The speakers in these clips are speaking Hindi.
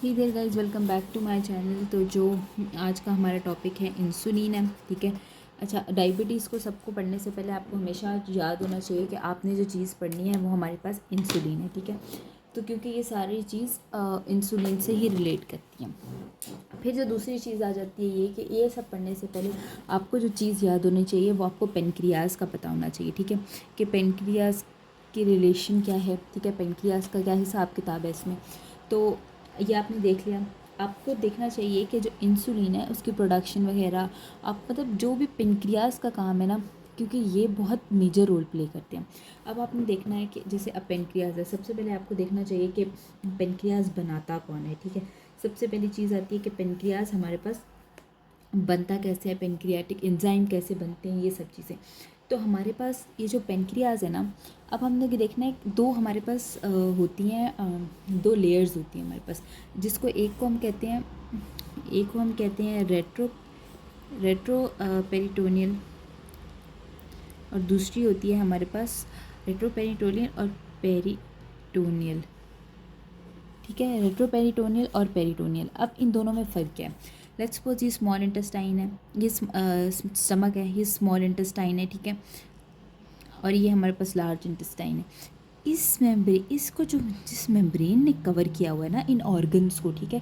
Hey there guys, welcome back to my channel. तो जो आज का हमारा टॉपिक है इंसुलिन है, ठीक है। अच्छा, डायबिटीज़ को सबको पढ़ने से पहले आपको हमेशा याद होना चाहिए कि आपने जो चीज़ पढ़नी है वो हमारे पास इंसुलिन है, ठीक है। तो क्योंकि ये सारी चीज़ इंसुलिन से ही रिलेट करती हैं। फिर जो दूसरी चीज़ आ जाती है ये कि ये सब पढ़ने से पहले आपको जो चीज़ याद होनी चाहिए वो आपको पेनक्रियाज का पता होना चाहिए, ठीक है। कि पेनक्रियाज की रिलेशन क्या है, ठीक है। पेनक्रियाज का क्या हिसाब किताब है इसमें। तो ये आपने देख लिया। आपको देखना चाहिए कि जो इंसुलिन है उसकी प्रोडक्शन वगैरह, आप मतलब जो भी पेनक्रियाज का काम है ना, क्योंकि ये बहुत मेजर रोल प्ले करते हैं। अब आपने देखना है कि जैसे अब पेनक्रियाज है, सबसे पहले आपको देखना चाहिए कि पेनक्रियाज बनाता कौन है, ठीक है। सबसे पहली चीज़ आती है कि पेनक्रियाज हमारे पास बनता कैसे है, पेनक्रियाटिक एंजाइम कैसे बनते हैं, ये सब चीज़ें। तो हमारे पास ये जो पेनक्रियाज है ना, अब हमने कि देखना है दो हमारे पास होती हैं, दो लेयर्स होती हैं हमारे पास, जिसको एक को हम कहते हैं, रेट्रो पेरिटोनियल, और दूसरी होती है हमारे पास रेट्रो पेरिटोनियल और पेरिटोनियल, ठीक है। रेट्रोपेरिटोनियल और पेरिटोनियल। अब इन दोनों में फ़र्क क्या है। लेट्स सपोज ये स्मॉल इंटेस्टाइन है, ये स्टमक है, ये स्मॉल इंटेस्टाइन है, ठीक है। और ये हमारे पास लार्ज इंटेस्टाइन है। इस मेम्ब्रेन, इसको जो जिस मेम्ब्रेन ने कवर किया हुआ है ना इन ऑर्गन्स को, ठीक है,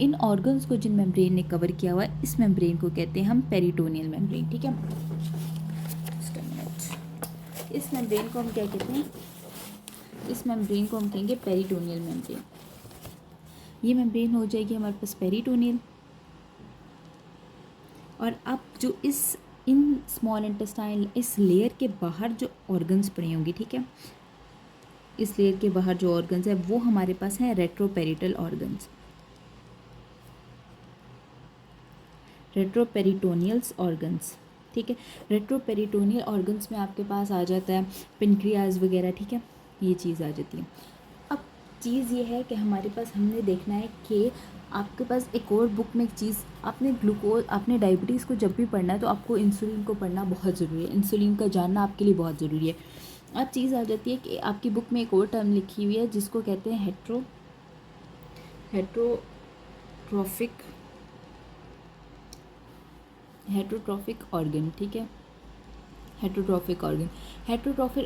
इन ऑर्गन्स को जिन मेम्ब्रेन ने कवर किया हुआ है, इस मेम्ब्रेन को कहते हैं हम पेरिटोनियल मेम्ब्रेन, ठीक है। इस मेम्ब्रेन को हम क्या कहते हैं, इस मेम्ब्रेन को हम कहेंगे पेरिटोनियल मेम्ब्रेन। ये मेम्ब्रेन हो जाएगी हमारे पास पेरिटोनियल। और अब जो इन स्मॉल इंटेस्टाइन, इस लेयर के बाहर जो ऑर्गन्स पड़े होंगे, ठीक है, इस लेयर के बाहर जो ऑर्गन्स है वो हमारे पास हैं रेट्रोपेरिटल ऑर्गन्स, रेट्रोपेरिटोनियल्स ऑर्गन्स, ठीक है। रेट्रोपेरिटोनियल ऑर्गन्स में आपके पास आ जाता है पेनक्रियाज वगैरह, ठीक है, ये चीज़ आ जाती है। अब चीज़ ये है कि हमारे पास हमने देखना है कि आपके पास एक और बुक में एक चीज़, आपने डायबिटीज़ को जब भी पढ़ना है तो आपको इंसुलिन को पढ़ना बहुत ज़रूरी है, इंसुलिन का जानना आपके लिए बहुत ज़रूरी है। अब चीज़ आ जाती है कि आपकी बुक में एक और टर्म लिखी हुई है जिसको कहते हैं हेट्रोट्रॉफिक ऑर्गन, ठीक है। हेट्रोट्रॉफिक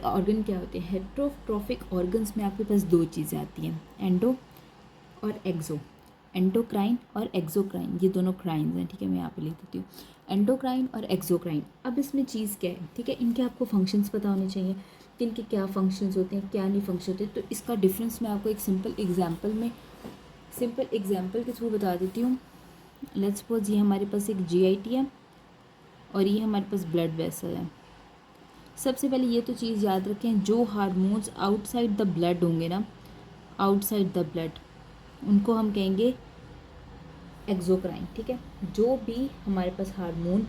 ऑर्गन क्या होते हैं। हेट्रोट्रॉफिक ऑर्गन्स में आपके पास दो चीज़ें आती हैं, एंडो और एक्सो। एंडोक्राइन और एक्सोक्राइन, ये दोनों क्राइन्स हैं, ठीक है। मैं यहाँ पे लिख देती हूँ एंडोक्राइन और एक्सोक्राइन। अब इसमें चीज़ क्या है, ठीक है, इनके आपको फंक्शंस पता होने चाहिए कि इनके क्या फंक्शंस होते हैं, क्या नहीं फंक्शन होते। तो इसका डिफरेंस मैं आपको एक सिंपल एग्जाम्पल के थ्रू बता देती हूँ। लेट्स सपोज ये हमारे पास एक जीआईटी है और ये हमारे पास ब्लड वेसल है। सबसे पहले ये तो चीज़ याद रखें, जो हार्मोन्स आउटसाइड द ब्लड होंगे ना, आउटसाइड द ब्लड, उनको हम कहेंगे एक्सोक्राइन, ठीक है। जो भी हमारे पास हार्मोन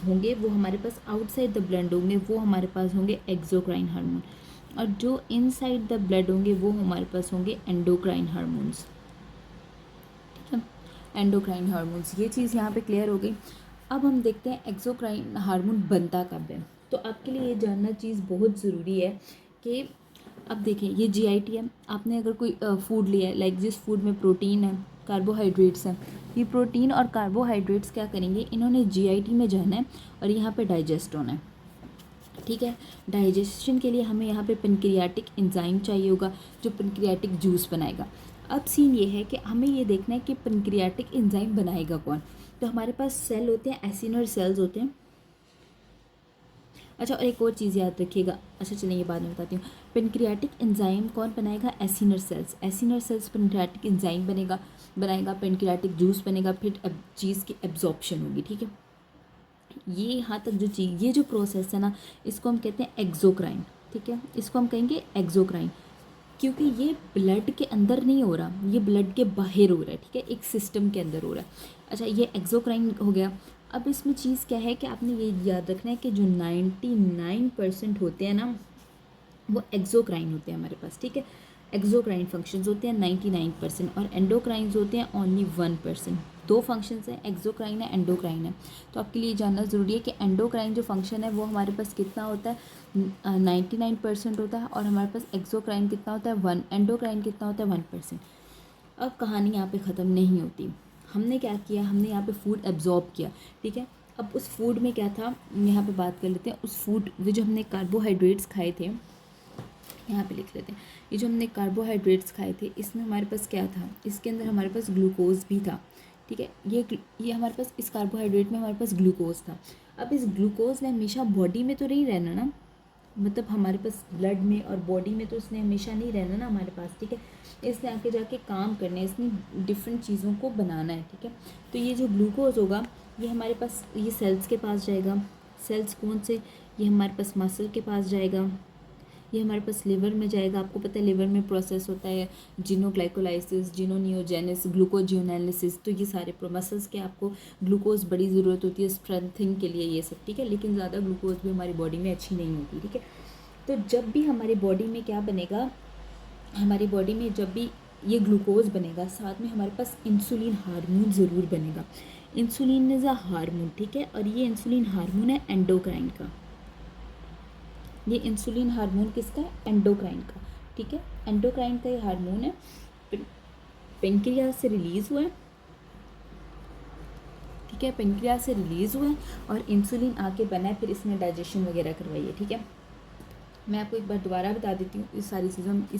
होंगे वो हमारे पास आउटसाइड द ब्लड होंगे, वो हमारे पास होंगे एक्सोक्राइन हार्मोन। और जो इनसाइड द ब्लड होंगे वो हमारे पास होंगे एंडोक्राइन हार्मोन्स, ठीक है। एंडोक्राइन हार्मोन्स, ये चीज़ यहाँ पे क्लियर हो गई। अब हम देखते हैं एक्सोक्राइन हार्मोन बनता कब है। तो आपके लिए ये जानना चीज़ बहुत ज़रूरी है कि अब देखें ये जीआईटी है, आपने अगर कोई फूड लिया है, लाइक जिस फूड में प्रोटीन है, कार्बोहाइड्रेट्स हैं, ये प्रोटीन और कार्बोहाइड्रेट्स क्या करेंगे, इन्होंने जीआईटी में जाना है और यहाँ पे डाइजेस्ट होना है, ठीक है। डाइजेशन के लिए हमें यहाँ पे पेनक्रियाटिक एंजाइम चाहिए होगा जो पेनक्रियाटिक जूस बनाएगा। अब सीन ये है कि हमें ये देखना है कि पेनक्रियाटिक एंजाइम बनाएगा कौन। तो हमारे पास सेल होते हैं, एसिनर सेल्स होते हैं। अच्छा, और एक और चीज़ याद रखिएगा, अच्छा चलिए ये बाद में बताती हूँ। पेनक्रियाटिक एंजाइम कौन बनाएगा, एसिनर सेल्स पेनक्रियाटिक एंजाइम बनाएगा, पेनक्रियाटिक जूस बनेगा, फिर चीज़ की एब्जॉर्प्शन होगी, ठीक है। ये यहाँ तक जो चीज़, ये जो प्रोसेस है ना, इसको हम कहते हैं एक्सोक्राइन, ठीक है। इसको हम कहेंगे एक्सोक्राइन क्योंकि ये ब्लड के अंदर नहीं हो रहा, ये ब्लड के बाहर हो रहा है, ठीक है, एक सिस्टम के अंदर हो रहा है। अच्छा, ये एक्सोक्राइन हो गया। अब इसमें चीज़ क्या है कि आपने ये याद रखना है कि जो 99% होते हैं ना वो एक्सोक्राइन होते हैं हमारे पास, ठीक है। एक्सोक्राइन फंक्शंस होते हैं 99% और एंडोक्राइंस होते हैं ओनली 1%। दो फंक्शंस हैं, एक्सोक्राइन है, एंडोक्राइन है। तो आपके लिए जानना ज़रूरी है कि एंडोक्राइन जो फंक्शन है वो हमारे पास कितना होता है, 99% होता है, और हमारे पास एक्सोक्राइन कितना होता है, 1। एंडोक्राइन कितना होता है, 1%। अब कहानी यहाँ पे ख़त्म नहीं होती। हमने क्या किया, हमने यहाँ पे फूड एब्जॉर्ब किया, ठीक है। अब उस फूड में क्या था, यहाँ पे बात कर लेते हैं। उस फूड में जो हमने कार्बोहाइड्रेट्स खाए थे, यहाँ पे लिख लेते हैं, ये जो हमने कार्बोहाइड्रेट्स खाए थे इसमें हमारे पास क्या था, इसके अंदर हमारे पास ग्लूकोज भी था, ठीक है। ये हमारे पास इस कार्बोहाइड्रेट में हमारे पास ग्लूकोज था। अब इस ग्लूकोज ने हमेशा बॉडी में तो नहीं रहना ना, मतलब हमारे पास ब्लड में और बॉडी में तो इसने हमेशा नहीं रहना ना हमारे पास, ठीक है। इसने आके जाके काम करना है, इसने डिफरेंट चीज़ों को बनाना है, ठीक है। तो ये जो ग्लूकोज होगा ये हमारे पास, ये सेल्स के पास जाएगा। सेल्स कौन से, ये हमारे पास मसल के पास जाएगा, ये हमारे पास लिवर में जाएगा। आपको पता है लिवर में प्रोसेस होता है जिनोग्लाइकोलाइसिस, जिनोनियोजेनेसिस, ग्लूकोजियोनालिसिस। तो ये सारे मसल्स के आपको ग्लूकोज बड़ी ज़रूरत होती है स्ट्रेंथिंग के लिए, ये सब, ठीक है। लेकिन ज़्यादा ग्लूकोज भी हमारी बॉडी में अच्छी नहीं होती, ठीक है। तो जब भी हमारी बॉडी में क्या बनेगा, हमारी बॉडी में जब भी ये ग्लूकोज बनेगा, साथ में हमारे पास इंसुलिन हार्मोन ज़रूर बनेगा। इंसुलिन इज़ अ हार्मोन, ठीक है। और ये इंसुलिन हार्मोन है एंडोक्राइन का। ये इंसुलिन हार्मोन किसका है, एंडोक्राइन का, ठीक है। एंडोक्राइन का ये हार्मोन है, पेनक्रियास से रिलीज़ हुआ है, ठीक है। पेनक्रियास से रिलीज़ हुआ है और इंसुलिन आके बना है, फिर इसने डाइजेशन वगैरह करवाई है, ठीक है। मैं आपको एक बार दोबारा बता देती हूँ इस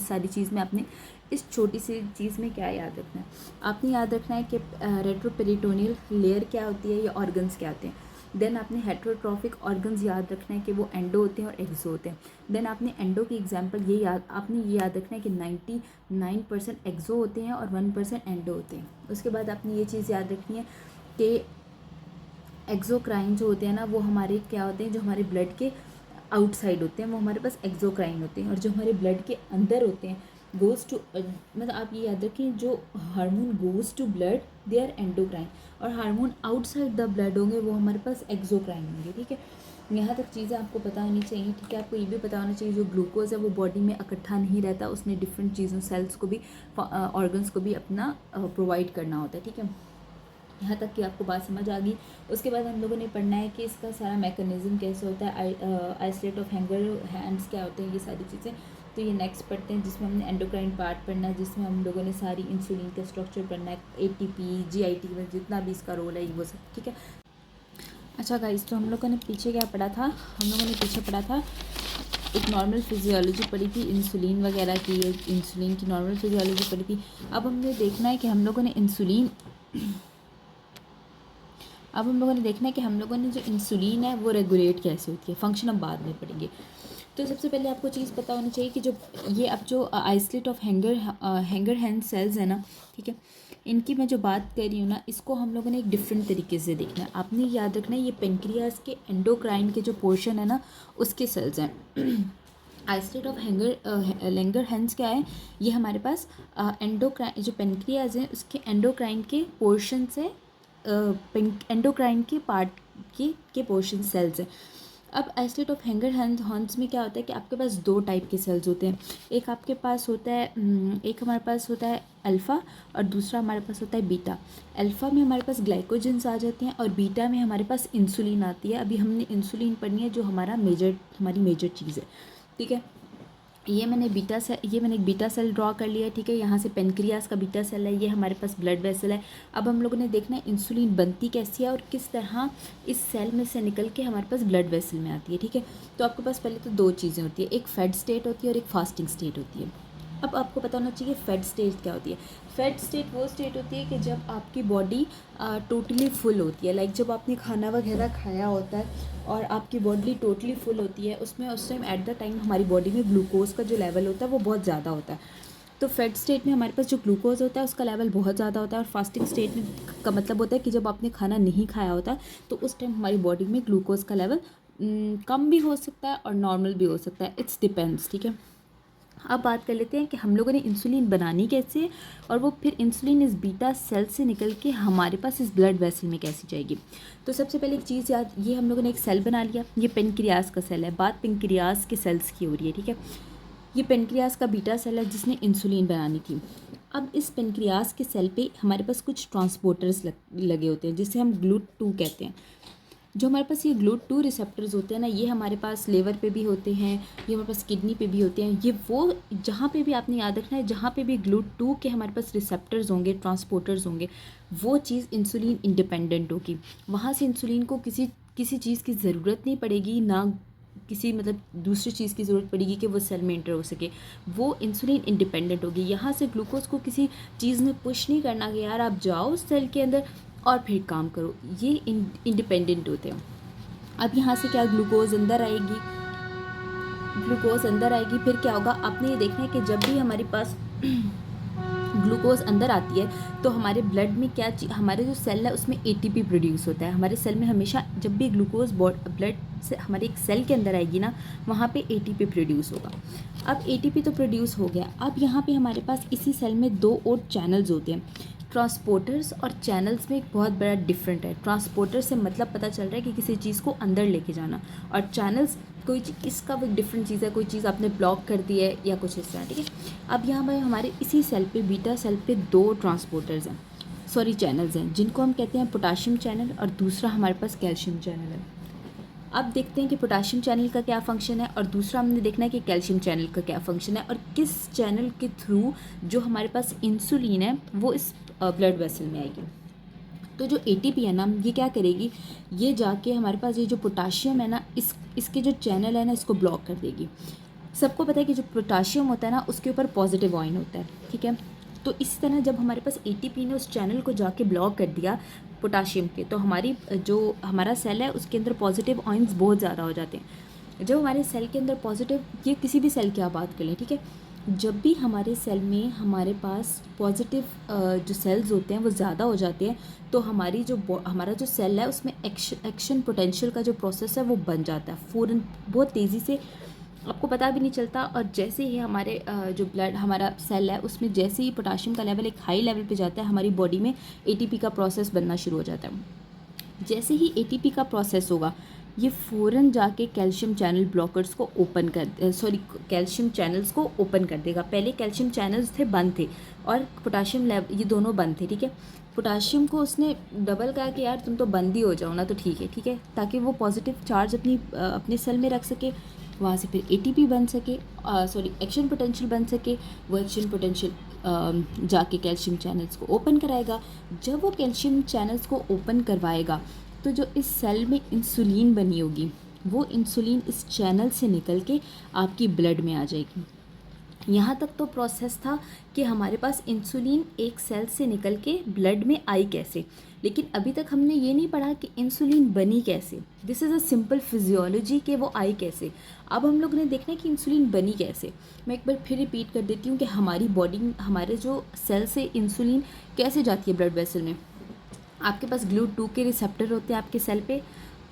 सारी चीज़ में आपने इस छोटी सी चीज़ में क्या याद रखना है। आपने याद रखना है कि रेट्रोपेरिटोनियल लेयर क्या होती है, ये ऑर्गन्स क्या होते हैं। देन आपने हेट्रोट्रॉफिक ऑर्गन्स याद रखना है कि वो एंडो होते हैं और एक्सो होते हैं। देन आपने एंडो की एग्जांपल ये याद रखना है कि 99% एक्सो होते हैं और 1% एंडो होते हैं। उसके बाद आपने ये चीज़ याद रखनी है कि एक्सोक्राइन जो होते हैं ना, वो हमारे क्या होते हैं, जो हमारे ब्लड के आउटसाइड होते हैं वो हमारे पास एक्सोक्राइन होते हैं, और जो हमारे ब्लड के अंदर होते हैं गोज़ टू, मतलब आप ये याद रखें, जो hormone goes to blood they are endocrine, और हार्मोन आउटसाइड द ब्लड होंगे वो हमारे पास एक्सोक्राइन होंगे, ठीक है। यहाँ तक चीज़ें आपको पता होनी चाहिए, ठीक है। आपको ये भी पता होना चाहिए जो ग्लूकोज है वो बॉडी में इकट्ठा नहीं रहता, उसने डिफरेंट चीज़ों, सेल्स को भी, ऑर्गन्स को भी अपना प्रोवाइड करना होता है, ठीक है। यहाँ तक कि आपको बात समझ आ गई। उसके बाद हम लोगों ने पढ़ना है कि इसका सारा मैकेनिज्म कैसे होता है, आइसोलेट ऑफ हैंड्स क्या होते हैं, ये सारी चीज़ें। तो ये नेक्स्ट पढ़ते हैं जिसमें हमने एंडोक्राइन पार्ट पढ़ना है, जिसमें हम लोगों ने सारी इंसुलिन का स्ट्रक्चर पढ़ना है, ATP GIT में जितना भी इसका रोल है वो सब, ठीक है। अच्छा गाइस, तो हम लोगों ने पीछे क्या पढ़ा था, हम लोगों ने पीछे पढ़ा था एक नॉर्मल फिजियोलॉजी पढ़ी थी इंसुलिन वगैरह की, इंसुलिन की नॉर्मल फिजियोलॉजी पढ़ी थी। अब हमने देखना है कि हम लोगों ने देखना है कि हम लोगों ने जो इंसुलिन है वो रेगुलेट कैसे होती है, फंक्शन हम बाद में पढ़ेंगे। तो सबसे पहले आपको चीज़ पता होनी चाहिए कि जो islets of Langerhans cells है ना, ठीक है, इनकी मैं जो बात कर रही हूँ ना, इसको हम लोगों ने एक डिफरेंट तरीके से देखना है। आपने याद रखना है ये पेनक्रियास के एंडोक्राइन के जो पोर्शन है ना उसके सेल्स हैं। आइसोलेट ऑफ लैंगर हैंड्स क्या है, ये हमारे पास एंडोक्राइन, जो पेनक्रियाज है उसके एंडोक्राइन के पोर्शन से, एंडोक्राइन के पार्ट के पोर्शन सेल्स हैं। अब आइसोलेट ऑफ हैंगर हॉर्न्स में क्या होता है कि आपके पास दो टाइप के सेल्स होते हैं। एक आपके पास होता है, एक हमारे पास होता है अल्फ़ा और दूसरा हमारे पास होता है बीटा। अल्फ़ा में हमारे पास ग्लाइकोजेंस आ जाते हैं और बीटा में हमारे पास इंसुलिन आती है। अभी हमने इंसुलिन पढ़नी है जो हमारी मेजर चीज़ है, ठीक है। ये मैंने एक बीटा सेल ड्रॉ कर लिया है, ठीक है। यहाँ से पेनक्रियास का बीटा सेल है, ये हमारे पास ब्लड वेसल है। अब हम लोगों ने देखना है इंसुलिन बनती कैसी है और किस तरह इस सेल में से निकल के हमारे पास ब्लड वेसल में आती है, ठीक है। तो आपके पास पहले तो दो चीज़ें होती है, एक फेड स्टेट होती है और एक फास्टिंग स्टेट होती है। अब आपको पता होना चाहिए फेड स्टेट क्या होती है। फेड स्टेट वो स्टेट होती है कि जब आपकी बॉडी टोटली फुल होती है, लाइक जब आपने खाना वगैरह खाया होता है और आपकी बॉडी टोटली फुल होती है, उसमें उस टाइम एट द टाइम हमारी बॉडी में ग्लूकोज का जो लेवल होता है वो बहुत ज़्यादा होता है। तो फेड स्टेट में हमारे पास जो ग्लूकोज होता है उसका लेवल बहुत ज़्यादा होता है, और फास्टिंग स्टेट में का मतलब होता है कि जब आपने खाना नहीं खाया होता तो उस टाइम हमारी बॉडी में ग्लूकोज का लेवल कम भी हो सकता है और नॉर्मल भी हो सकता है, इट्स डिपेंड्स, ठीक है। अब बात कर लेते हैं कि हम लोगों ने इंसुलिन बनानी कैसे है और वो फिर इंसुलिन इस बीटा सेल से निकल के हमारे पास इस ब्लड वेसल में कैसे जाएगी। तो सबसे पहले एक चीज़ याद, ये हम लोगों ने एक सेल बना लिया, ये पेनक्रियास का सेल है, बात पेनक्रियास के सेल्स की हो रही है, ठीक है। ये पेनक्रियास का बीटा सेल है जिसने इंसुलिन बनानी थी। अब इस पेनक्रियास के सेल पे हमारे पास कुछ ट्रांसपोर्टर्स लगे होते हैं जिसे हम GLUT2 कहते हैं। जो हमारे पास ये GLUT2 रिसेप्टर्स होते हैं ना, ये हमारे पास लेवर पे भी होते हैं, ये हमारे पास किडनी पे भी होते हैं। ये वो जहाँ पे भी आपने याद रखना है, जहाँ पे भी GLUT2 के हमारे पास रिसेप्टर्स होंगे, ट्रांसपोर्टर्स होंगे, वो चीज़ इंसुलिन इंडिपेंडेंट होगी। वहाँ से इंसुलिन को किसी चीज़ की ज़रूरत नहीं पड़ेगी, ना किसी मतलब दूसरी चीज़ की ज़रूरत पड़ेगी कि वो सेल में एंटर हो सके। वो इंसुलिन इंडिपेंडेंट होगी। यहाँ से ग्लूकोज को किसी चीज़ ने पुश नहीं करना कि यार आप जाओ सेल के अंदर और फिर काम करो। ये इंडिपेंडेंट होते हैं। अब यहाँ से क्या, ग्लूकोज अंदर आएगी, फिर क्या होगा, आपने ये देखना है कि जब भी हमारे पास ग्लूकोज अंदर आती है तो हमारे ब्लड में क्या, हमारे जो सेल है उसमें एटीपी प्रोड्यूस होता है। हमारे सेल में हमेशा जब भी ग्लूकोज ब्लड से हमारे एक सेल के अंदर आएगी ना, वहाँ पे एटीपी प्रोड्यूस होगा। अब एटीपी तो प्रोड्यूस हो गया। अब यहाँ पे हमारे पास इसी सेल में 2 और चैनल्स होते हैं। ट्रांसपोर्टर्स और चैनल्स में एक बहुत बड़ा डिफरेंट है। ट्रांसपोर्टर से मतलब पता चल रहा है कि किसी चीज़ को अंदर लेके जाना, और चैनल्स कोई इसका वो डिफरेंट चीज़ है, कोई चीज़ आपने ब्लॉक कर दी है या कुछ इस तरह, ठीक है। अब यहाँ पर हमारे इसी सेल पे, बीटा सेल पे 2 ट्रांसपोर्टर्स हैं, सॉरी चैनल्स हैं, जिनको हम कहते हैं पोटाशियम चैनल और दूसरा हमारे पास कैल्शियम चैनल है। अब देखते हैं कि पोटाशियम चैनल का क्या फंक्शन है और दूसरा हमने देखना है कि कैल्शियम चैनल का क्या फंक्शन है, और किस चैनल के थ्रू जो हमारे पास इंसुलिन है वो इस ब्लड वेसल में आएगी। तो जो एटीपी है ना, ये क्या करेगी, ये जाके हमारे पास ये जो पोटाशियम है ना, इसके जो चैनल है ना, इसको ब्लॉक कर देगी। सबको पता है कि जो पोटाशियम होता है ना, उसके ऊपर पॉजिटिव आयन होता है, ठीक है। तो इसी तरह जब हमारे पास एटीपी ने उस चैनल को जाके ब्लॉक कर दिया पोटाशियम के, तो हमारी जो हमारा सेल है उसके अंदर पॉजिटिव आयन्स बहुत ज़्यादा हो जाते हैं। जब हमारे सेल के अंदर पॉजिटिव, ये किसी भी सेल की आप बात कर लें, ठीक है, जब भी हमारे सेल में हमारे पास पॉजिटिव जो सेल्स होते हैं वो ज़्यादा हो जाते हैं, तो हमारा जो सेल है उसमें एक्शन पोटेंशियल का जो प्रोसेस है वो बन जाता है फ़ौरन, बहुत तेज़ी से, आपको पता भी नहीं चलता। और जैसे ही हमारे जो ब्लड हमारा सेल है उसमें जैसे ही पोटाशियम का लेवल एक हाई लेवल पे जाता है, हमारी बॉडी में एटीपी का प्रोसेस बनना शुरू हो जाता है। जैसे ही एटीपी का प्रोसेस होगा, ये फ़ौरन जाके कैल्शियम चैनल ब्लॉकर्स को ओपन कैल्शियम चैनल्स को ओपन कर देगा। पहले कैल्शियम चैनल्स थे बंद थे और पोटाशियम लेवल, ये दोनों बंद थे, ठीक है। पोटाशियम को उसने डबल कहा कि यार तुम तो बंद ही हो जाओ ना, तो ठीक है, ताकि वो पॉजिटिव चार्ज अपने सेल में रख सके, वहाँ से फिर एटीपी बन सके, एक्शन पोटेंशियल बन सके। वो एक्शन पोटेंशियल जाके कैल्शियम चैनल्स को ओपन कराएगा। जब वो कैल्शियम चैनल्स को ओपन करवाएगा, तो जो इस सेल में इंसुलिन बनी होगी, वो इंसुलिन इस चैनल से निकल के आपकी ब्लड में आ जाएगी। यहाँ तक तो प्रोसेस था कि हमारे पास इंसुलिन एक सेल से निकल के ब्लड में आई कैसे, लेकिन अभी तक हमने ये नहीं पढ़ा कि इंसुलिन बनी कैसे। This is a simple physiology कि वो आई कैसे। अब हम लोग ने देखना है कि इंसुलिन बनी कैसे। मैं एक बार फिर रिपीट कर देती हूँ कि हमारी बॉडी, हमारे जो सेल से इंसुलिन कैसे जाती है ब्लड वेसल में। आपके पास GLUT2 के रिसेप्टर होते हैं आपके सेल पे,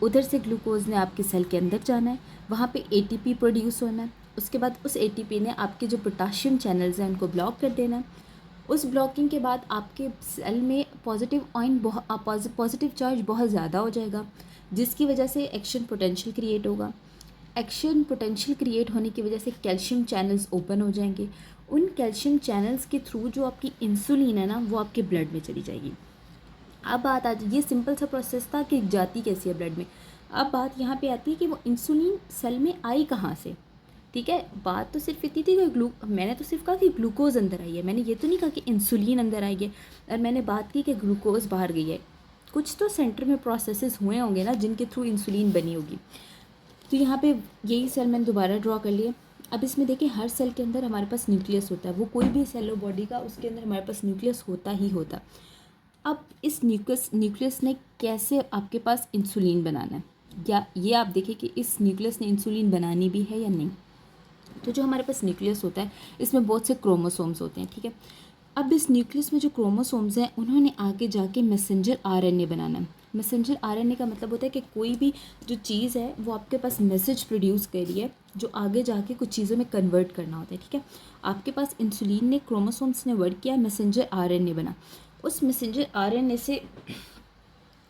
उधर से ग्लूकोज ने आपके सेल के अंदर जाना है, वहाँ पे एटीपी प्रोड्यूस होना है। उसके बाद उस एटीपी ने आपके जो पोटाशियम चैनल्स हैं उनको ब्लॉक कर देना है। उस ब्लॉकिंग के बाद आपके सेल में पॉजिटिव चार्ज बहुत ज़्यादा हो जाएगा, जिसकी वजह से एक्शन पोटेंशियल क्रिएट होगा। एक्शन पोटेंशियल क्रिएट होने की वजह से कैल्शियम चैनल्स ओपन हो जाएंगे। उन कैल्शियम चैनल्स के थ्रू जो आपकी इंसुलिन है ना, वो आपके ब्लड में चली जाएगी। अब बात आ जाए, ये सिंपल सा प्रोसेस था कि जाती कैसी है ब्लड में। अब बात यहाँ पे आती है कि वो इंसुलिन सेल में आई कहाँ से, ठीक है। बात तो सिर्फ इतनी थी कि मैंने तो सिर्फ कहा कि ग्लूकोज अंदर आई है, मैंने ये तो नहीं कहा कि इंसुलिन अंदर आई है। और मैंने बात की कि ग्लूकोज बाहर गई है। कुछ तो सेंटर में प्रोसेसेस हुए होंगे ना जिनके थ्रू इंसुलिन बनी होगी। तो यहाँ पे यही सेल मैंने दोबारा ड्रॉ कर लिया। अब इसमें देखिए, हर सेल के अंदर हमारे पास न्यूक्लियस होता है, वो कोई भी सेल हो बॉडी का, उसके अंदर हमारे पास न्यूक्लियस होता ही होता। अब इस न्यूक्लियस ने कैसे आपके पास इंसुलिन बनाना है, या ये आप देखिए कि इस न्यूक्लियस ने इंसुलिन बनानी भी है या नहीं। तो जो हमारे पास न्यूक्लियस होता है, इसमें बहुत से क्रोमोसोम्स होते हैं, ठीक है। अब इस न्यूक्लियस में जो क्रोमोसोम्स हैं, उन्होंने आगे जाके मैसेंजर आरएनए बनाना है। मैसेंजर आरएनए का मतलब होता है कि कोई भी जो चीज़ है वो आपके पास मैसेज प्रोड्यूस कर रही है, जो आगे जाके कुछ चीज़ों में कन्वर्ट करना होता है, ठीक है। आपके पास इंसुलिन ने, क्रोमोसोम्स ने वर्क किया, मैसेंजर आरएनए बना। उस मैसेंजर आरएनए से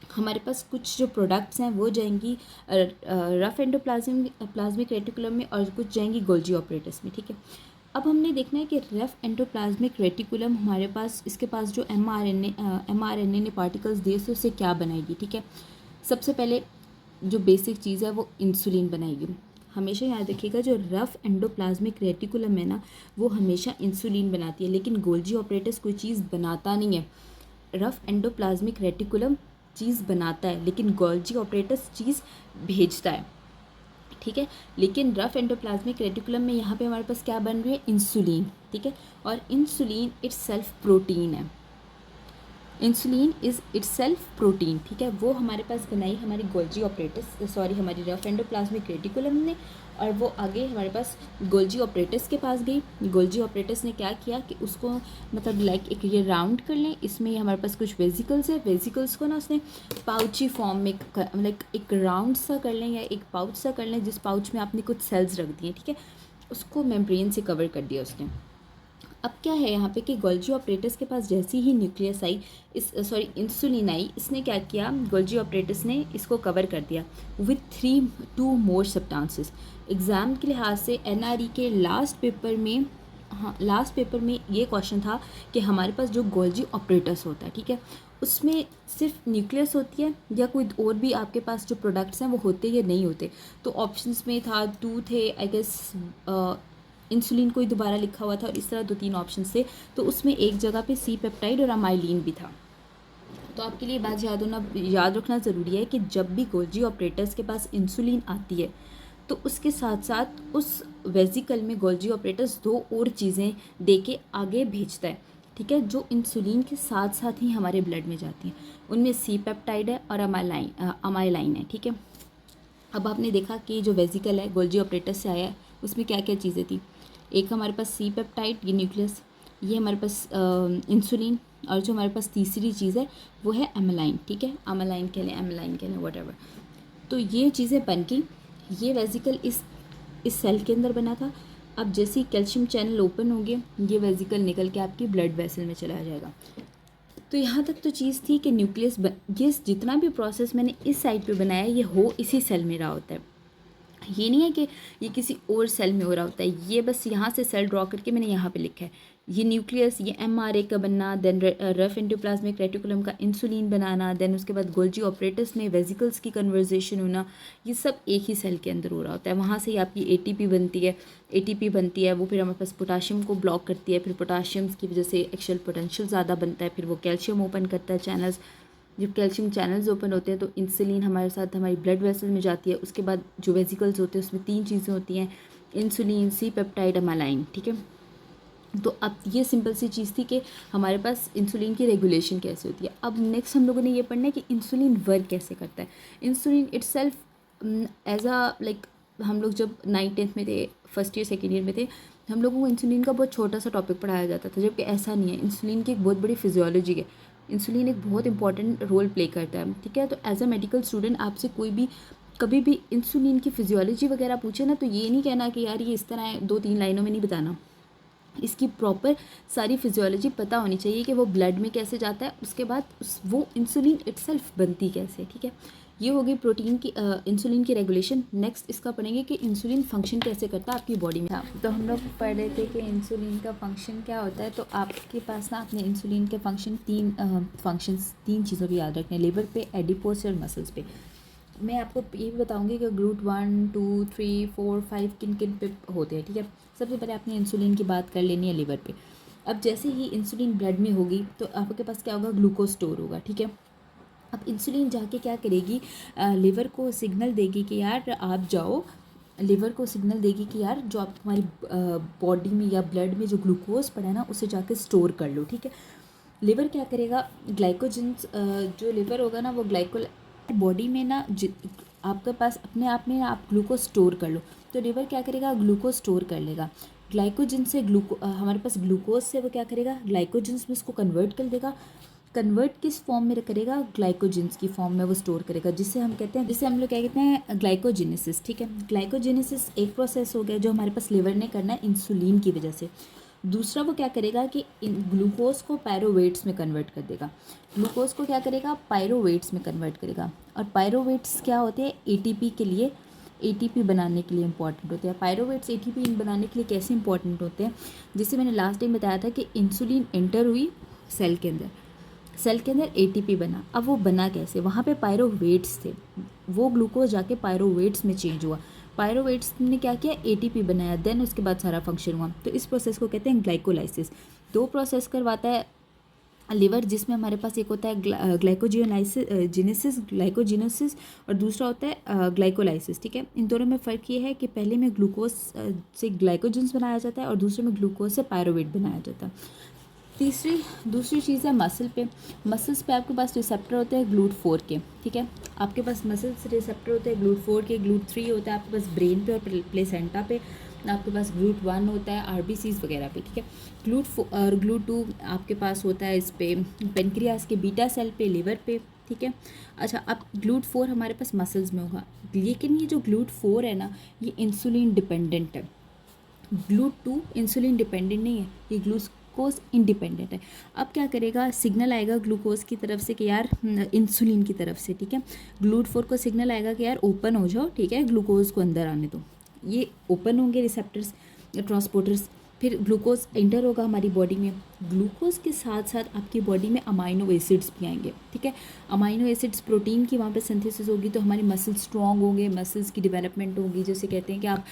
हमारे पास कुछ जो प्रोडक्ट्स हैं वो जाएंगी रफ एंडोप्लाज्मिक रेटिकुलम में, और कुछ जाएंगी गोल्जी ऑपरेटस में, ठीक है। अब हमने देखना है कि रफ एंडोप्लाज्मिक रेटिकुलम हमारे पास, इसके पास जो mRNA ने पार्टिकल्स दिए थे उससे क्या बनाएगी, ठीक है। सबसे पहले जो बेसिक चीज़ है वो इंसुलिन बनाएगी। हमेशा याद रखिएगा जो रफ़ एंडोप्लाज्मिक रेटिकुलम है ना, वो हमेशा इंसुलिन बनाती है, लेकिन गोल्जी ऑपरेटस कोई चीज़ बनाता नहीं है। रफ़ एंडोप्लाज्मिक रेटिकुलम चीज़ बनाता है, लेकिन गोल्जी ऑपरेटस चीज़ भेजता है, ठीक है। लेकिन रफ़ एंडोप्लाज्मिक रेटिकुलम में यहाँ पे हमारे पास क्या बन रही है, इंसुलिन, ठीक है। और इंसुलिन इट्स सेल्फ प्रोटीन है, इंसुलिन इज़ इटसेल्फ प्रोटीन, ठीक है। वो हमारे पास बनाई हमारी गोल्जी ऑपरेटस, सॉरी हमारी रफ एंडोप्लाज्मिक रेटिकुलम ने, और वो आगे हमारे पास गोल्जी ऑपरेटस के पास गई। गोल्जी ऑपरेटस ने क्या किया कि उसको मतलब लाइक एक ये राउंड कर लें, इसमें हमारे पास कुछ वेजिकल्स है, वेजिकल्स को ना उसने पाउची फॉर्म में लाइक एक राउंड सा कर लें या एक पाउच सा कर लें, जिस पाउच में आपने कुछ सेल्स रख दिए, ठीक है, उसको मेम्ब्रेन से कवर कर दिया उसने। अब क्या है यहाँ पे कि गोल्जी ऑपरेटस के पास जैसी ही न्यूक्लियस आई, इंसुलिन आई, इसने क्या किया, गोल्जी ऑपरेटस ने इसको कवर कर दिया विथ 2 मोर सब्सटेंसेस। एग्ज़ाम के लिहाज से एनआरई के लास्ट पेपर में, हाँ लास्ट पेपर में ये क्वेश्चन था कि हमारे पास जो गोल्जी ऑपरेटस होता है, ठीक है, उसमें सिर्फ न्यूक्लियस होती है या कोई और भी आपके पास जो प्रोडक्ट्स हैं वो होते या नहीं होते। तो ऑप्शंस में था 2 थे आई गेस, इंसुलिन को ही दोबारा लिखा हुआ था, और इस तरह 2-3 ऑप्शन थे। तो उसमें एक जगह पे सी पेप्टाइड और अमाइलिन भी था। तो आपके लिए बात याद रखना ज़रूरी है कि जब भी गोल्जी ऑपरेटर्स के पास इंसुलिन आती है तो उसके साथ साथ उस वेजिकल में गोल्जी ऑपरेटर्स 2 और चीज़ें दे के आगे भेजता है, ठीक है, जो इंसुलिन के साथ साथ ही हमारे ब्लड में जाती हैं। उनमें सी पेप्टाइड है और अमाइलाइन है, ठीक है। अब आपने देखा कि जो वेजिकल है गोल्जी ऑपरेटस से आया है, उसमें क्या क्या चीज़ें थी। एक हमारे पास सी पेप्टाइड, ये न्यूक्लियस, ये हमारे पास इंसुलिन, और जो हमारे पास तीसरी चीज़ है वो है एमालाइन, ठीक है, अमालाइन कह लें व्हाटएवर। तो ये चीज़ें बन गई। ये वेजिकल इस सेल के अंदर बना था। अब जैसे ही कैल्शियम चैनल ओपन हो गया, ये वेजिकल निकल के आपकी ब्लड वेसल में चला जाएगा। तो यहाँ तक तो चीज़ थी कि न्यूक्लियस ये जितना भी प्रोसेस मैंने इस साइड पे बनाया ये हो इसी सेल में रहा होता है। ये नहीं है कि ये किसी और सेल में हो रहा होता है। ये बस यहाँ से सेल ड्रॉ करके मैंने यहाँ पे लिखा है। ये न्यूक्लियस, ये एमआरए का बनना, देन रफ एंडोप्लाज्मिक रेटिकुलम का इंसुलिन बनाना, देन उसके बाद गोल्जी ऑपरेटस में वेजिकल्स की कन्वर्जेशन होना, ये सब एक ही सेल के अंदर हो रहा होता है। वहाँ से ही आपकी एटीपी बनती है, वो फिर हमारे पास पोटाशियम को ब्लॉक करती है, फिर पोटाशियम की वजह से एक्चुअल पोटेंशियल ज़्यादा बनता है, फिर वो कैल्शियम ओपन करता है चैनल्स। जब कैल्शियम चैनल्स ओपन होते हैं तो इंसुलिन हमारे साथ हमारी ब्लड वेसल में जाती है। उसके बाद जो वेजिकल्स होते हैं उसमें 3 चीज़ें होती हैं, इंसुलिन, सी पेप्टाइड, अमालाइन, ठीक है। तो अब ये सिंपल सी चीज़ थी कि हमारे पास इंसुलिन की रेगुलेशन कैसे होती है। अब नेक्स्ट हम लोगों ने ये पढ़ना है कि इंसुलिन वर्क कैसे करता है। Insulin itself as a like, हम लोग जब 9th-10th में थे, फर्स्ट ईयर सेकेंड ईयर में थे, हम लोगों को इंसुलिन का बहुत छोटा सा टॉपिक पढ़ाया जाता था, जबकि ऐसा नहीं है। इंसुलिन की एक बहुत बड़ी फिजियोलॉजी है। इंसुलिन एक बहुत इंपॉर्टेंट रोल प्ले करता है, ठीक है। तो एज अ मेडिकल स्टूडेंट आपसे कोई भी कभी भी इंसुलिन की फिजियोलॉजी वगैरह पूछे ना, तो ये नहीं कहना कि यार ये इस तरह है, 2-3 लाइनों में नहीं बताना। इसकी प्रॉपर सारी फिजियोलॉजी पता होनी चाहिए कि वो ब्लड में कैसे जाता है, उसके बाद वो इंसुलिन इटसेल्फ बनती कैसे, ठीक है। ये हो गई प्रोटीन की इंसुलिन की रेगुलेशन। नेक्स्ट इसका पढ़ेंगे कि इंसुलिन फंक्शन कैसे करता है आपकी बॉडी में। हाँ, तो हम लोग पढ़ रहे थे कि इंसुलिन का फंक्शन क्या होता है। तो आपके पास ना अपने इंसुलिन के फंक्शन तीन चीज़ों को याद रखने, लिवर पे, एडिपोस और मसल्स पे। मैं आपको ये भी बताऊंगी कि ग्लूट 1, 2, 3, 4, 5 किन किन पे होते हैं, ठीक है। सबसे पहले आपने इंसुलिन की बात कर लेनी है लिवर पे। अब जैसे ही इंसुलिन ब्लड में होगी तो आपके पास क्या होगा, ग्लूकोज स्टोर होगा, ठीक है। अब इंसुलिन जाके क्या करेगी, लिवर को सिग्नल देगी कि यार आप जाओ, लिवर को सिग्नल देगी कि यार जो आप हमारी बॉडी में या ब्लड में जो ग्लूकोज पड़ा है ना, उसे जाके स्टोर कर लो, ठीक है। लिवर क्या करेगा, ग्लाइकोजन्स, जो लिवर होगा ना वो बॉडी में ना आपके पास अपने आप में आप ग्लूकोज स्टोर कर लो, तो लिवर क्या करेगा, ग्लूकोज स्टोर कर लेगा। ग्लाइकोजन से हमारे पास ग्लूकोज से वो क्या करेगा, ग्लाइकोजन्स में उसको कन्वर्ट कर देगा। कन्वर्ट किस फॉर्म में करेगा, ग्लाइकोजन्स की फॉर्म में वो स्टोर करेगा, जिसे हम लोग क्या कहते हैं, ग्लाइकोजेनेसिस, ठीक है। ग्लाइकोजेनेसिस एक प्रोसेस हो गया जो हमारे पास लिवर ने करना है इंसुलिन की वजह से। दूसरा वो क्या करेगा कि इन ग्लूकोज को पायरोवेट्स में कन्वर्ट कर देगा। ग्लूकोज को क्या करेगा, पायरोवेट्स में कन्वर्ट करेगा। और पायरोवेट्स क्या होते हैं, एटीपी के लिए, एटीपी बनाने के लिए इंपॉर्टेंट होते हैं। पायरोवेट्स एटीपी बनाने के लिए कैसे इंपॉर्टेंट होते हैं, जिससे मैंने लास्ट टाइम बताया था कि इंसुलिन एंटर हुई सेल के अंदर, सेल के अंदर एटीपी बना। अब वो बना कैसे? वहाँ पे पायरोवेट्स थे, वो ग्लूकोज जाके पायरोवेट्स में चेंज हुआ, पायरोवेट्स ने क्या किया? एटीपी बनाया, देन उसके बाद सारा फंक्शन हुआ। तो इस प्रोसेस को कहते हैं ग्लाइकोलाइसिस। दो प्रोसेस करवाता है लिवर, जिसमें हमारे पास एक होता है ग्लाइकोजेनेसिस और दूसरा होता है ग्लाइकोलाइसिस। ठीक है, इन दोनों में फ़र्क ये है कि पहले में ग्लूकोज से ग्लाइकोजन्स बनाया जाता है और दूसरे में ग्लूकोज से पायरोवेट बनाया जाता है। दूसरी चीज़ है मसल पे। मसल्स पे आपके पास रिसेप्टर होते हैं GLUT4 के। ठीक है, आपके पास मसल्स रिसेप्टर होते हैं GLUT4 के, GLUT3 होता है आपके पास ब्रेन पे और प्लेसेंटा पे, आपके पास GLUT1 होता है RBCs वगैरह पे। ठीक है, GLUT4 और GLUT2 आपके पास होता है इस पे पेनक्रियास के बीटा सेल पे, लिवर पे। ठीक है, अच्छा अब GLUT4 हमारे पास मसल्स में होगा, लेकिन ये जो GLUT4 है ना, ये इंसुलिन डिपेंडेंट है। GLUT2 इंसुलिन डिपेंडेंट नहीं है, ये ग्लूकोज इंडिपेंडेंट है। अब क्या करेगा? सिग्नल आएगा ग्लूकोज की तरफ से कि यार इंसुलिन की तरफ से। ठीक है, GLUT4 को सिग्नल आएगा कि यार ओपन हो जाओ, ठीक है, ग्लूकोज को अंदर आने दो। ये ओपन होंगे रिसेप्टर्स, ट्रांसपोर्टर्स, फिर ग्लूकोज एंटर होगा हमारी बॉडी में। ग्लूकोज के साथ साथ आपकी बॉडी में अमाइनो एसिड्स भी आएंगे। ठीक है, अमाइनो एसिड्स प्रोटीन की वहाँ पे सिंथेसिस होगी, तो हमारी मसल्स स्ट्रॉन्ग होंगे, मसल्स की डेवलपमेंट होगी। जैसे कहते हैं कि आप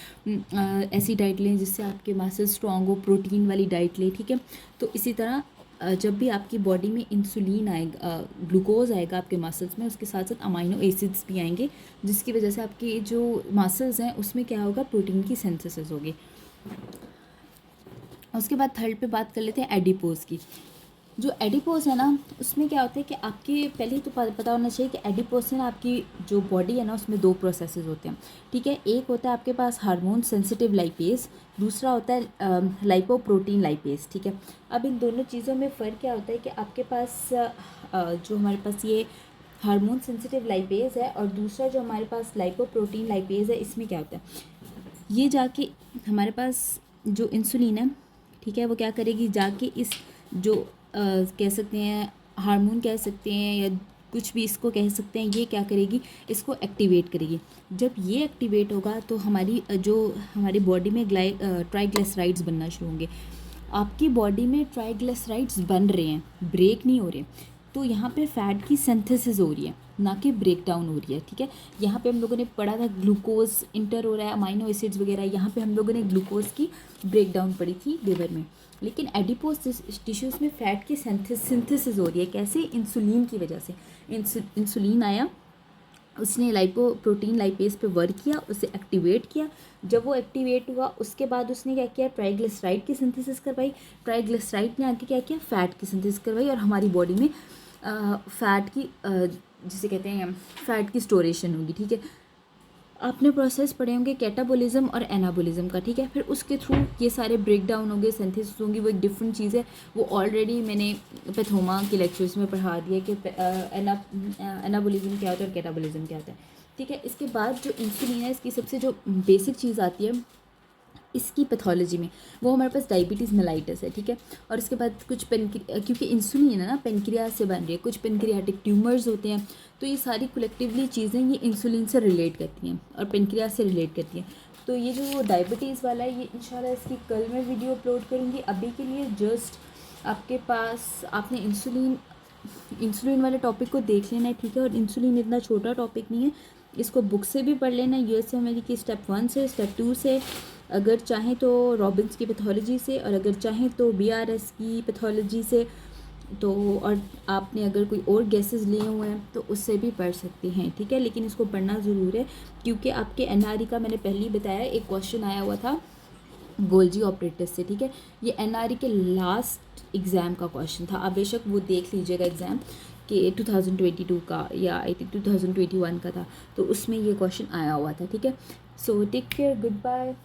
ऐसी डाइट लें जिससे आपके मसल्स स्ट्रॉन्ग हो, प्रोटीन वाली डाइट लें। ठीक है, तो इसी तरह जब भी आपकी बॉडी में इंसुलिन आएगा, ग्लूकोज आएगा आपके मसल्स में, उसके साथ साथ अमाइनो एसिड्स भी आएंगे, जिसकी वजह से आपकी जो मसल्स हैं उसमें क्या होगा? प्रोटीन की सिंथेसिस होगी। उसके बाद थर्ड पे बात कर लेते हैं एडिपोज की। जो एडिपोज है ना, उसमें क्या होता है कि आपके पहले ही तो पता होना चाहिए कि एडिपोज से ना आपकी जो बॉडी है ना, उसमें दो प्रोसेसेस होते हैं। ठीक है, एक होता है आपके पास हार्मोन सेंसिटिव लाइपेज, दूसरा होता है लाइपोप्रोटीन लाइपेज। ठीक है, अब इन दोनों चीज़ों में फ़र्क क्या होता है कि आपके पास जो हमारे पास ये हार्मोन सेंसिटिव लाइपेज है और दूसरा जो हमारे पास लाइपोप्रोटीन लाइपेज है, इसमें क्या होता है? ये जाके हमारे पास जो इंसुलिन है, ठीक है, वो क्या करेगी? जाके इस जो कह सकते हैं हार्मोन कह सकते हैं या कुछ भी इसको कह सकते हैं, ये क्या करेगी? इसको एक्टिवेट करेगी। जब ये एक्टिवेट होगा तो हमारी बॉडी में ट्राइग्लिसराइड्स बनना शुरू होंगे। आपकी बॉडी में ट्राइग्लिसराइड्स बन रहे हैं, ब्रेक नहीं हो रहे, तो यहाँ पे फैट की सिंथेसिस हो रही है, ना कि ब्रेक डाउन हो रही है। ठीक है, यहाँ पे हम लोगों ने पढ़ा था ग्लूकोज इंटर हो रहा है, अमाइनो एसिड्स वगैरह, यहाँ पे हम लोगों ने ग्लूकोज की ब्रेक डाउन पढ़ी थी लिवर में। लेकिन एडिपोज टिश्यूज़ में फ़ैट की सिंथेसिस हो रही है। कैसे? इंसुलिन की वजह से। इंसुलिन आया, उसने लाइपोप्रोटीन लाइपेज पे वर्क किया, उसे एक्टिवेट किया। जब वो एक्टिवेट हुआ उसके बाद उसने क्या किया? ट्राइग्लिसराइड की सिंथेसिस करवाई। ट्राइग्लिसराइड ने आगे क्या किया? फ़ैट की सिंथेसिस करवाई और हमारी बॉडी में फ़ैट की जिसे कहते हैं फ़ैट की स्टोरेशन होगी। ठीक है, आपने प्रोसेस पढ़े होंगे कैटाबोलिज्म और एनाबोलिज्म का। ठीक है, फिर उसके थ्रू ये सारे ब्रेक डाउन होंगे, सिंथेसिस होंगी, वो एक डिफरेंट चीज़ है। वो ऑलरेडी मैंने पैथोमा के लेक्चर्स में पढ़ा दिया कि एनाबोलिज्म क्या होता है और कैटाबोलिज्म क्या होता है। ठीक है, इसके बाद जो इंसुलिन है, इसकी सबसे जो बेसिक चीज़ आती है इसकी पैथोलॉजी में, वो हमारे पास डायबिटीज़ मेलाइटस है। ठीक है, और इसके बाद कुछ क्योंकि इंसुलिन है ना पेनक्रियास से बन रही है, कुछ पेनक्रियाटिक ट्यूमर्स होते हैं, तो ये सारी कलेक्टिवली चीज़ें ये इंसुलिन से रिलेट करती हैं और पेनक्रियास से रिलेट करती हैं। तो ये जो डायबिटीज़ वाला है, ये इंशाल्लाह इसकी कल मैं वीडियो अपलोड करूँगी। अभी के लिए जस्ट आपके पास आपने इंसुलिन वाले टॉपिक को देख लेना है। ठीक है, और इंसुलिन इतना छोटा टॉपिक नहीं है, इसको बुक से भी पढ़ लेना, यूएस अमेरिकी स्टेप 1 से, स्टेप 2 से, अगर चाहें तो रॉबिन्स की पैथोलॉजी से, और अगर चाहें तो बीआरएस की पैथोलॉजी से, तो और आपने अगर कोई और गेसेस लिए हुए हैं तो उससे भी पढ़ सकते हैं। ठीक है, लेकिन इसको पढ़ना ज़रूर है क्योंकि आपके एनआरई का मैंने पहले ही बताया, एक क्वेश्चन आया हुआ था गोल्जी ऑपरेटर्स से। ठीक है, ये एनआरई के लास्ट एग्ज़ाम का क्वेश्चन था। आप बेशक वो देख लीजिएगा एग्ज़ाम कि 2022 का या आई थिंक 2021 का था, तो उसमें ये क्वेश्चन आया हुआ था। ठीक है, so take care, good bye.